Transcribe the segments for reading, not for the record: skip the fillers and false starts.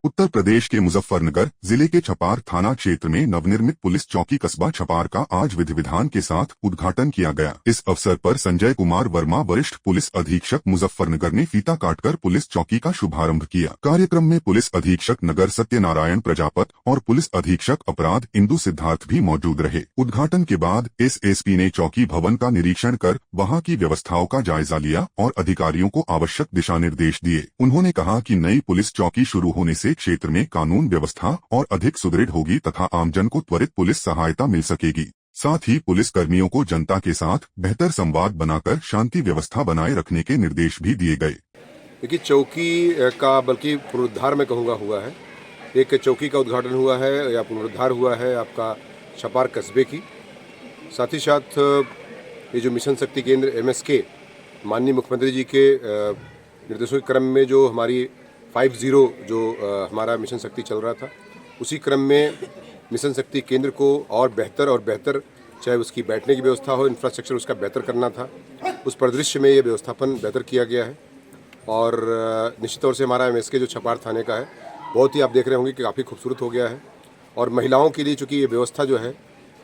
उत्तर प्रदेश के मुजफ्फरनगर जिले के छपार थाना क्षेत्र में नवनिर्मित पुलिस चौकी कस्बा छपार का आज विधि विधान के साथ उद्घाटन किया गया। इस अवसर पर संजय कुमार वर्मा वरिष्ठ पुलिस अधीक्षक मुजफ्फरनगर ने फीता काटकर पुलिस चौकी का शुभारंभ किया। कार्यक्रम में पुलिस अधीक्षक नगर सत्यनारायण प्रजापत और पुलिस अधीक्षक अपराध इंदु सिद्धार्थ भी मौजूद रहे। उद्घाटन के बाद एसएसपी ने चौकी भवन का निरीक्षण कर वहां की व्यवस्थाओं का जायजा लिया और अधिकारियों को आवश्यक दिशा निर्देश दिए। उन्होंने कहा कि नई पुलिस चौकी शुरू होने से क्षेत्र में कानून व्यवस्था और अधिक सुदृढ़ होगी तथा आमजन को त्वरित पुलिस सहायता मिल सकेगी। साथ ही पुलिस कर्मियों को जनता के साथ बेहतर संवाद बनाकर शांति व्यवस्था बनाए रखने के निर्देश भी दिए गए। देखिए, चौकी का बल्कि पुनरुद्धार में कहूँगा हुआ है। एक चौकी का उद्घाटन हुआ है या पुनरुद्धार हुआ है आपका छपार कस्बे की। साथ ही साथ ये जो मिशन शक्ति केंद्र MSK माननीय मुख्यमंत्री जी के निर्देशों के क्रम में जो हमारी 50 जो हमारा मिशन शक्ति चल रहा था, उसी क्रम में मिशन शक्ति केंद्र को और बेहतर चाहे उसकी बैठने की व्यवस्था हो, इंफ्रास्ट्रक्चर उसका बेहतर करना था। उस परिदृश्य में ये व्यवस्थापन बेहतर किया गया है और निश्चित तौर से हमारा MSK जो छपार थाने का है, बहुत ही आप देख रहे होंगे कि काफ़ी खूबसूरत हो गया है। और महिलाओं के लिए चूँकि ये व्यवस्था जो है,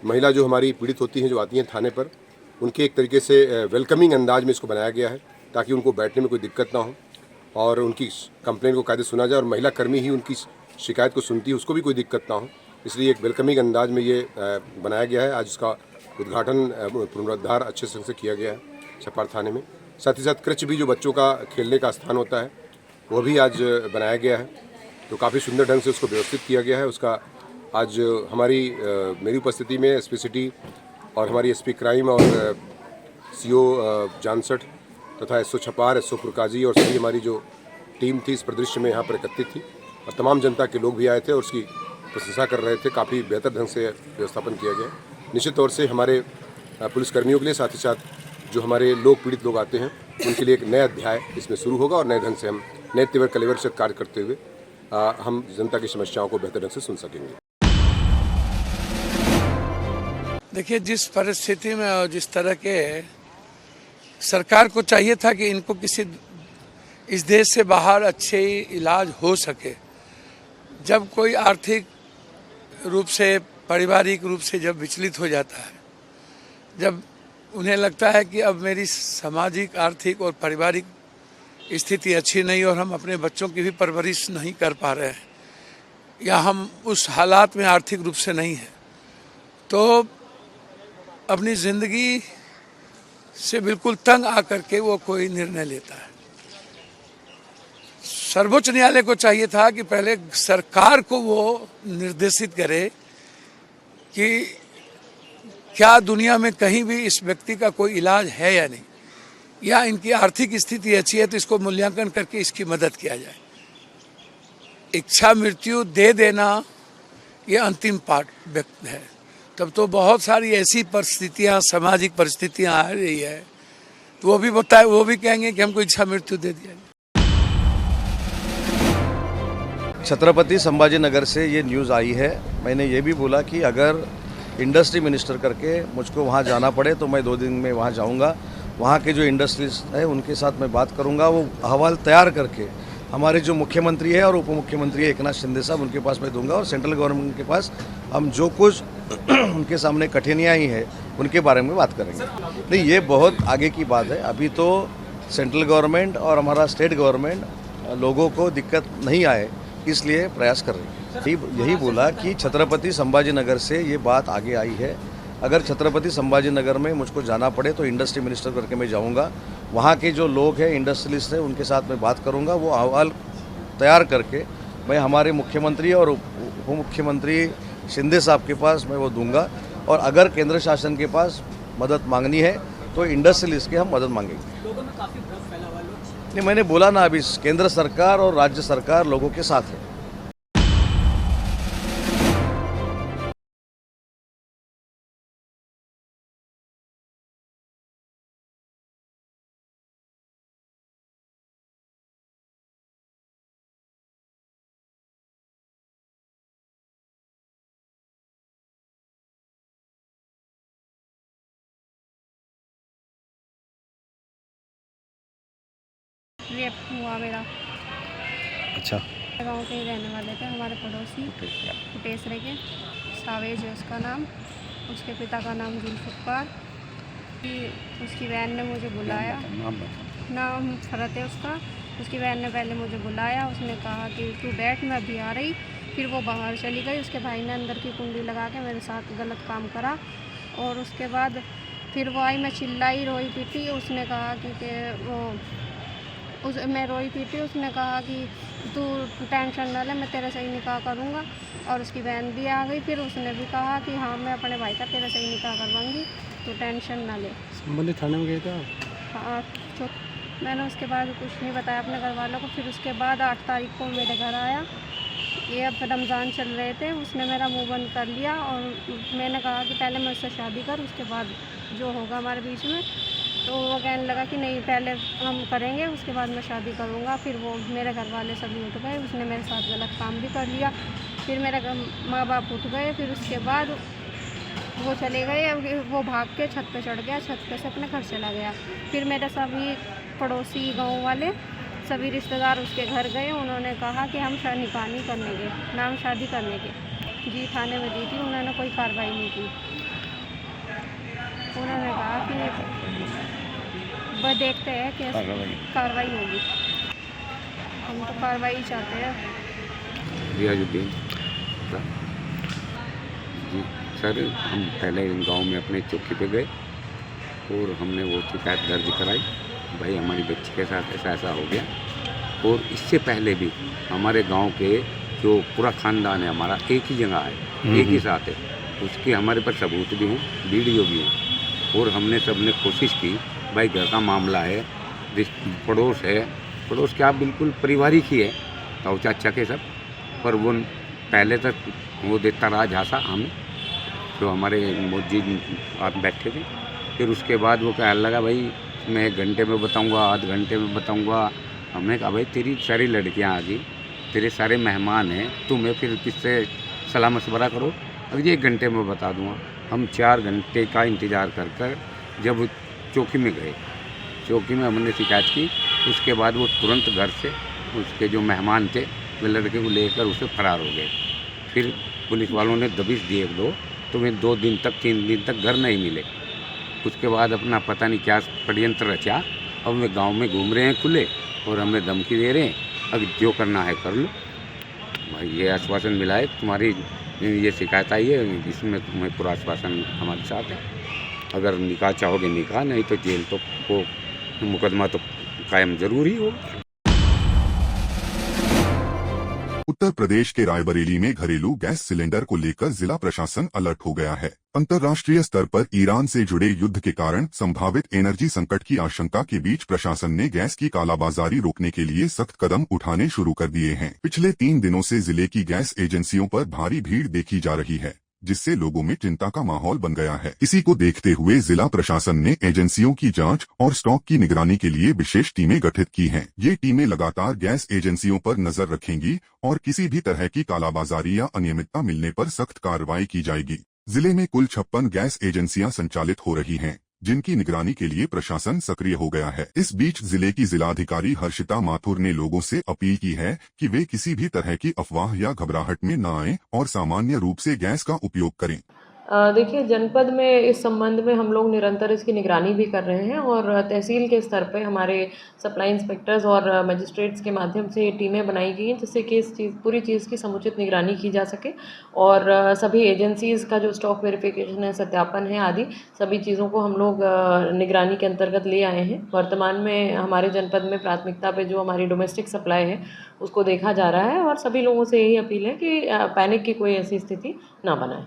महिला जो हमारी पीड़ित होती हैं, जो आती हैं थाने पर, उनके एक तरीके से वेलकमिंग अंदाज में इसको बनाया गया है ताकि उनको बैठने में कोई दिक्कत ना हो और उनकी कंप्लेंट को कायदे सुना जाए और महिला कर्मी ही उनकी शिकायत को सुनती है, उसको भी कोई दिक्कत ना हो। इसलिए एक वेलकमिंग अंदाज में ये बनाया गया है। आज इसका उद्घाटन पुनरुद्धार अच्छे ढंग से किया गया है छपार थाने में। साथ ही साथ कृच भी जो बच्चों का खेलने का स्थान होता है, वो भी आज बनाया गया है। तो काफ़ी सुंदर ढंग से उसको व्यवस्थित किया गया है। उसका आज मेरी उपस्थिति में SP सिटी और हमारी SP क्राइम और CO जानसठ तथा SO छपार, SO पुरकाजी और सभी हमारी जो टीम थी इस परिदृश्य में यहाँ पर एकत्रित थी और तमाम जनता के लोग भी आए थे और उसकी प्रशंसा कर रहे थे। काफ़ी बेहतर ढंग से व्यवस्थापन किया गया। निश्चित तौर से हमारे पुलिसकर्मियों के लिए, साथ ही साथ जो हमारे लोग पीड़ित लोग आते हैं, उनके लिए एक नया अध्याय इसमें शुरू होगा और नए ढंग से हम नए तेवर कलेवर से कार्य करते हुए हम जनता की समस्याओं को बेहतर ढंग से सुन सकेंगे। देखिए, जिस परिस्थिति में और जिस तरह के सरकार को चाहिए था कि इनको किसी इस देश से बाहर अच्छे इलाज हो सके। जब कोई आर्थिक रूप से, पारिवारिक रूप से जब विचलित हो जाता है, जब उन्हें लगता है कि अब मेरी सामाजिक, आर्थिक और पारिवारिक स्थिति अच्छी नहीं और हम अपने बच्चों की भी परवरिश नहीं कर पा रहे हैं या हम उस हालात में आर्थिक रूप से नहीं हैं, तो अपनी ज़िंदगी से बिल्कुल तंग आकर के वो कोई निर्णय लेता है। सर्वोच्च न्यायालय को चाहिए था कि पहले सरकार को वो निर्देशित करे कि क्या दुनिया में कहीं भी इस व्यक्ति का कोई इलाज है या नहीं, या इनकी आर्थिक स्थिति अच्छी है तो इसको मूल्यांकन करके इसकी मदद किया जाए। इच्छा मृत्यु दे देना ये अंतिम पार्ट है। तब तो बहुत सारी ऐसी परिस्थितियां, सामाजिक परिस्थितियां आ रही है, तो वो भी कहेंगे कि हमको इच्छा मृत्यु दे दिया। छत्रपति संभाजीनगर से ये न्यूज़ आई है। मैंने ये भी बोला कि अगर इंडस्ट्री मिनिस्टर करके मुझको वहाँ जाना पड़े तो मैं 2 दिन में वहाँ जाऊँगा। वहाँ के जो इंडस्ट्रियलिस्ट है उनके साथ मैं बात करूँगा। वो अहवाल तैयार करके हमारे जो मुख्यमंत्री है और उप मुख्यमंत्री है एकनाथ शिंदे साहब, उनके पास मैं दूंगा और सेंट्रल गवर्नमेंट के पास हम जो कुछ उनके सामने कठिनाइयाँ ही है उनके बारे में बात करेंगे। नहीं, ये बहुत आगे की बात है। अभी तो सेंट्रल गवर्नमेंट और हमारा स्टेट गवर्नमेंट लोगों को दिक्कत नहीं आए इसलिए प्रयास कर रही है। यही बोला कि छत्रपति संभाजीनगर से ये बात आगे आई है। अगर छत्रपति संभाजीनगर में मुझको जाना पड़े तो इंडस्ट्री मिनिस्टर करके मैं जाऊंगा। वहाँ के जो लोग हैं, इंडस्ट्रियलिस्ट हैं, उनके साथ मैं बात करूंगा। वो अहवाल तैयार करके मैं हमारे मुख्यमंत्री और उप मुख्यमंत्री शिंदे साहब के पास मैं वो दूंगा। और अगर केंद्र शासन के पास मदद मांगनी है तो इंडस्ट्रियलिस्ट के हम मदद मांगेंगे। लोगों में काफ़ी भ्रम फैला हुआ है। नहीं, मैंने बोला ना, अभी केंद्र सरकार और राज्य सरकार लोगों के साथ है। रेप हुआ मेरा। अच्छा। गांव के ही रहने वाले थे, हमारे पड़ोसी कुटेसरे के। सावेज है उसका नाम, उसके पिता का नाम जुल्फकार। उसकी बहन ने मुझे बुलाया, नाम फरत है उसका। उसकी बहन ने पहले मुझे बुलाया, उसने कहा कि तू बैठ, मैं अभी आ रही। फिर वो बाहर चली गई। उसके भाई ने अंदर की कुंडी लगा के मेरे साथ गलत काम करा। और उसके बाद फिर वो आई, मैं चिल्लाई, रोई पीटी। उसने कहा कि मैं रोई पीटी। उसने कहा कि तू टेंशन ना ले, मैं तेरे से ही निकाह करूँगा। और उसकी बहन भी आ गई। फिर उसने भी कहा कि हाँ, मैं अपने भाई का तेरे से ही निकाह करवाऊँगी, तू टेंशन ना ले। संबंधित थाने में गए थे हाँ, तो मैंने उसके बाद कुछ नहीं बताया अपने घर वालों को। फिर उसके बाद 8 तारीख को मेरे घर आया। ये अब रमज़ान चल रहे थे, उसने मेरा मुंह बंद कर लिया। और मैंने कहा कि पहले मैं उससे शादी कर, उसके बाद जो होगा हमारे बीच में। तो वो कहने लगा कि नहीं, पहले हम करेंगे, उसके बाद मैं शादी करूँगा। फिर वो मेरे घर वाले सभी उठ गए। उसने मेरे साथ गलत काम भी कर लिया। फिर मेरे माँ बाप उठ गए। फिर उसके बाद वो चले गए। वो भाग के छत पे चढ़ गया, छत पे से अपने घर चला गया। फिर मेरे सभी पड़ोसी गाँव वाले सभी रिश्तेदार उसके घर गए। उन्होंने कहा कि हम निकाह नहीं करने के, ना हम शादी करने के। जी थाने में दी थी, उन्होंने कोई कार्रवाई नहीं की। उन्होंने कहा कि वह देखते हैं कि कार्रवाई होगी। हम तो कार्रवाई चाहते हैं। रियाजुद्दीन जी सर, हम पहले गांव में अपने चौकी पे गए और हमने वो शिकायत दर्ज कराई, भाई हमारी बच्ची के साथ ऐसा ऐसा हो गया। और इससे पहले भी हमारे गांव के जो पूरा ख़ानदान है हमारा एक ही जगह है, एक ही साथ है, उसके हमारे पर सबूत भी हैं, वीडियो भी हैं। और हमने सबने कोशिश की, भाई घर का मामला है, पड़ोस है, पड़ोस क्या बिल्कुल पारिवारिक ही है, ताऊ चाचा के सब। पर वो पहले तक वो देता रहा झांसा हमें, जो हमारे मौजूद आप बैठे थे। फिर उसके बाद वो कहने लगा, भाई मैं 1 घंटे में बताऊंगा, आध घंटे में बताऊंगा। हमने कहा, भाई तेरी सारी लड़कियां आ गई, तेरे सारे मेहमान हैं, तुम्हें फिर किससे सलाह मशवरा करो, अब ये 1 घंटे में बता दूंगा। हम 4 घंटे का इंतज़ार कर कर जब चौकी में गए, चौकी में हमने शिकायत की। उसके बाद वो तुरंत घर से उसके जो मेहमान थे वे लड़के को लेकर उसे फरार हो गए। फिर पुलिस वालों ने दबिश दिए 2, तो वे 2 दिन तक 3 दिन तक घर नहीं मिले। उसके बाद अपना पता नहीं क्या षड्यंत्र रचा। अब वे गांव में घूम रहे हैं खुले और हमें धमकी दे रहे हैं, अब जो करना है कर लो। भाई ये आश्वासन मिला है, तुम्हारी ये शिकायत आई है, इसमें तुम्हें पूरा आश्वासन हमारे साथ है। अगर निकाह चाहोगे निकाह, नहीं तो जेल तो वो मुकदमा तो कायम जरूर ही होगा। उत्तर प्रदेश के रायबरेली में घरेलू गैस सिलेंडर को लेकर जिला प्रशासन अलर्ट हो गया है। अंतर्राष्ट्रीय स्तर पर ईरान से जुड़े युद्ध के कारण संभावित एनर्जी संकट की आशंका के बीच प्रशासन ने गैस की कालाबाजारी रोकने के लिए सख्त कदम उठाने शुरू कर दिए हैं। पिछले 3 दिनों से जिले की गैस एजेंसियों पर भारी भीड़ देखी जा रही है, जिससे लोगों में चिंता का माहौल बन गया है। इसी को देखते हुए जिला प्रशासन ने एजेंसियों की जांच और स्टॉक की निगरानी के लिए विशेष टीमें गठित की हैं। ये टीमें लगातार गैस एजेंसियों पर नजर रखेंगी और किसी भी तरह की कालाबाजारी या अनियमितता मिलने पर सख्त कार्रवाई की जाएगी। जिले में कुल 56 गैस एजेंसियां संचालित हो रही हैं, जिनकी निगरानी के लिए प्रशासन सक्रिय हो गया है। इस बीच जिले की जिलाधिकारी हर्षिता माथुर ने लोगों से अपील की है कि वे किसी भी तरह की अफवाह या घबराहट में न आएं और सामान्य रूप से गैस का उपयोग करें। देखिए, जनपद में इस संबंध में हम लोग निरंतर इसकी निगरानी भी कर रहे हैं और तहसील के स्तर पे हमारे सप्लाई इंस्पेक्टर्स और मजिस्ट्रेट्स के माध्यम से टीमें बनाई गई हैं, जिससे कि इस पूरी चीज़ की समुचित निगरानी की जा सके। और सभी एजेंसीज़ का जो स्टॉक वेरिफिकेशन है, सत्यापन है आदि सभी चीज़ों को हम लोग निगरानी के अंतर्गत ले आए हैं। वर्तमान में हमारे जनपद में प्राथमिकता पे जो हमारी डोमेस्टिक सप्लाई है उसको देखा जा रहा है और सभी लोगों से यही अपील है कि पैनिक की कोई ऐसी स्थिति ना बनाए।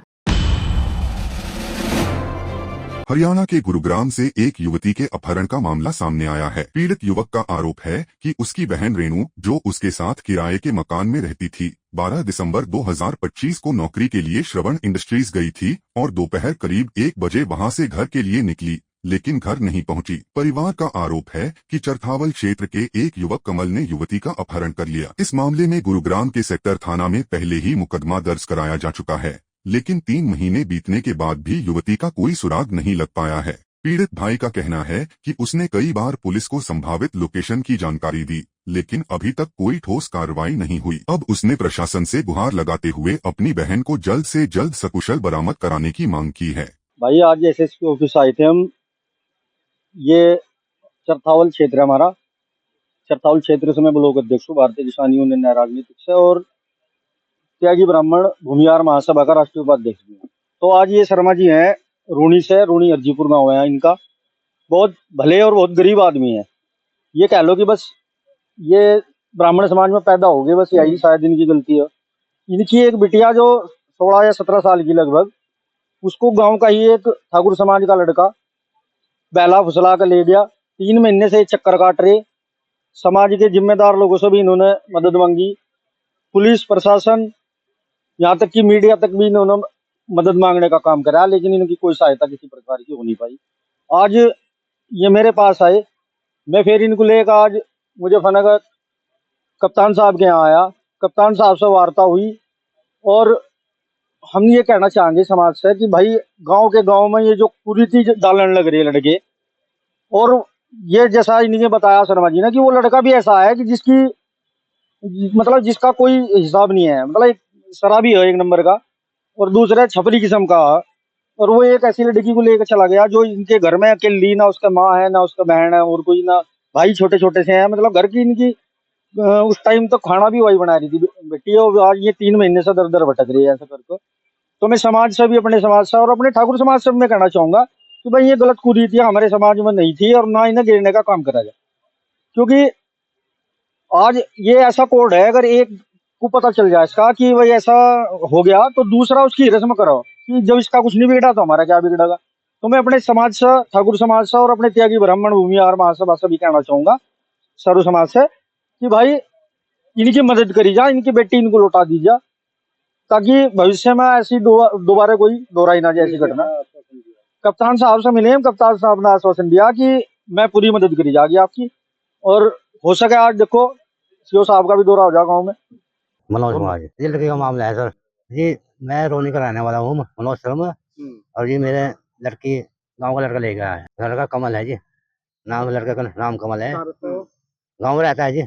हरियाणा के गुरुग्राम से एक युवती के अपहरण का मामला सामने आया है। पीड़ित युवक का आरोप है कि उसकी बहन रेणु, जो उसके साथ किराए के मकान में रहती थी, 12 दिसंबर 2025 को नौकरी के लिए श्रवण इंडस्ट्रीज गई थी और दोपहर करीब 1 बजे वहां से घर के लिए निकली, लेकिन घर नहीं पहुंची। परिवार का आरोप है कि चरथावल क्षेत्र के एक युवक कमल ने युवती का अपहरण कर लिया। इस मामले में गुरुग्राम के सेक्टर थाना में पहले ही मुकदमा दर्ज कराया जा चुका है, लेकिन 3 महीने बीतने के बाद भी युवती का कोई सुराग नहीं लग पाया है। पीड़ित भाई का कहना है कि उसने कई बार पुलिस को संभावित लोकेशन की जानकारी दी, लेकिन अभी तक कोई ठोस कार्रवाई नहीं हुई। अब उसने प्रशासन से गुहार लगाते हुए अपनी बहन को जल्द से जल्द सकुशल बरामद कराने की मांग की है। भाई आज एसएसपी ऑफिस आए थे हम, ये चरथावल क्षेत्र है हमारा। चरथावल क्षेत्र से मैं ब्लॉक अध्यक्ष हूँ भारतीय किसान यूनियन राजनीतिक से, और त्यागी ब्राह्मण भूमिहार महासभा का राष्ट्रीय उपाध्यक्ष भी हूँ। तो आज ये शर्मा जी हैं रूणी से, रूणी अर्जीपुर गाँव है इनका। बहुत भले और बहुत गरीब आदमी है। ये कह लो कि बस ये ब्राह्मण समाज में पैदा हो गए, बस यही शायद इनकी गलती है। इनकी एक बिटिया जो 16 या 17 साल की लगभग, उसको गांव का ही एक ठाकुर समाज का लड़का बैला फुसला कर ले गया। 3 महीने से चक्कर काट रहे। समाज के जिम्मेदार लोगों से भी इन्होंने मदद मांगी, पुलिस प्रशासन यहाँ तक कि मीडिया तक भी इन्होंने मदद मांगने का काम करा, लेकिन इनकी कोई सहायता किसी प्रकार की हो नहीं पाई। आज ये मेरे पास आए, मैं फिर इनको लेकर आज मुजफ्फरनगर कप्तान साहब के यहाँ आया। कप्तान साहब से वार्ता हुई और हम ये कहना चाहेंगे समाज से कि भाई गांव के गांव में ये जो कुरीति डालने लग रही है लड़के, और ये जैसा इन्होंने बताया शर्मा जी ने कि वो लड़का भी ऐसा है कि जिसकी मतलब जिसका कोई हिसाब नहीं है, मतलब एक शराबी है एक नंबर का, और दूसरा छपरी किस्म का। और वो एक ऐसी लड़की को लेकर चला गया जो इनके घर में अकेली, ना उसका माँ है ना उसका बहन है और कोई ना भाई, छोटे छोटे से हैं। मतलब घर की इनकी उस टाइम तो खाना भी वही बना रही थी बेटी, और आज ये 3 महीने से दर दर भटक रही है ऐसा करके। तो मैं समाज से भी, अपने समाज से और अपने ठाकुर समाज से मैं कहना चाहूंगा कि भाई ये गलत कुरीतियां हमारे समाज में नहीं थी और ना इन्हें गिरने का काम करा जाए। क्योंकि आज ये ऐसा कोड है, अगर एक को पता चल जाए इसका कि भाई ऐसा हो गया, तो दूसरा उसकी रस्म करो कि जब इसका कुछ नहीं बिगड़ा तो हमारा क्या बिगड़ेगा। तो मैं अपने समाज से, ठाकुर समाज से और अपने त्यागी ब्राह्मण भूमिहार महासभा से भी कहना चाहूंगा, सर्व समाज से, कि भाई इनकी मदद करी जाए, इनकी बेटी इनको लौटा दी जाए, ताकि भविष्य में ऐसी दोबारा कोई दोहराई ना जाए ऐसी घटना। कप्तान साहब से मिले, कप्तान साहब ने आश्वासन दिया कि मैं पूरी मदद करी जाएगी आपकी, और हो सके आज देखो सीओ साहब का भी दौरा हो जाएगा गाँव में। मनोज कुमार जी, ये लड़के का मामला है सर जी। मैं रोनी का रहने वाला हूँ, मनोज शर्मा, और ये मेरे लड़की गांव का लड़का ले गया है। लड़का कमल है जी, नाम लड़के का नाम कमल है, गांव में रहता है जी,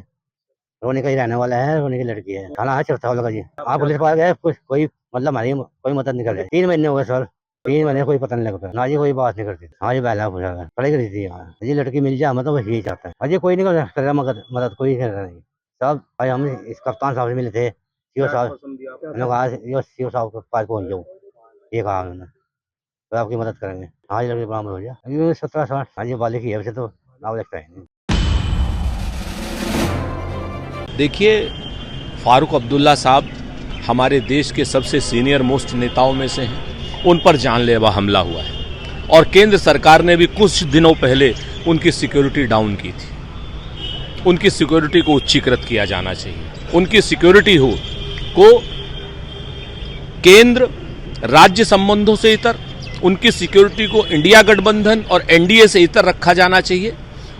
रोनी का ही रहने वाला है, रोनी की लड़की है। थाना है चरथावल का जी। आप पुलिस पास गए, कोई मतलब हमारी कोई मदद नहीं कर रही। 3 महीने हो गए सर, 3 महीने कोई पता नहीं लगता ना जी, कोई बात नहीं करती। हाँ जी, बैला पूछा पढ़ाई करी थी यहाँ जी। लड़की मिल जाए मतलब यही चाहता है अजय, कोई नहीं कर रहा मदद, कोई कर रहा नहीं। सब भाई हम इस कप्तान साहब से मिले थे, सीओ साहब ने सीओ साहब के पास पहुँच जाओ, ये कहा उन्होंने, तो आपकी मदद करेंगे। हाँ जी, लड़की बरामद हो गया। अभी 17 साल हाँ जी बालिक है, वैसे तो नाम लगता है नहीं। देखिए, फारूक अब्दुल्ला साहब हमारे देश के सबसे सीनियर मोस्ट नेताओं में से हैं। उन पर जानलेवा हमला हुआ है और केंद्र सरकार ने भी कुछ दिनों पहले उनकी सिक्योरिटी डाउन की थी। उनकी सिक्योरिटी को उच्चीकृत किया जाना चाहिए। उनकी सिक्योरिटी को केंद्र राज्य संबंधों से इतर, उनकी सिक्योरिटी को इंडिया गठबंधन और एनडीए से इतर रखा जाना चाहिए।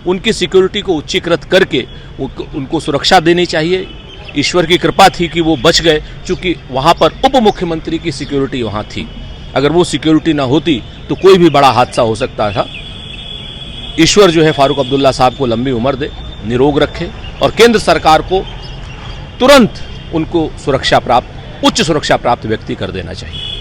उनकी सिक्योरिटी को उच्चीकृत करके उनको सुरक्षा देनी चाहिए। ईश्वर की कृपा थी कि वो बच गए, चूंकि वहां पर उप मुख्यमंत्री की सिक्योरिटी वहां थी। अगर वो सिक्योरिटी ना होती तो कोई भी बड़ा हादसा हो सकता था। ईश्वर जो है फारूक अब्दुल्ला साहब को लंबी उम्र दे, निरोग रखे, और केंद्र सरकार को तुरंत उनको सुरक्षा प्राप्त, उच्च सुरक्षा प्राप्त व्यक्ति कर देना चाहिए।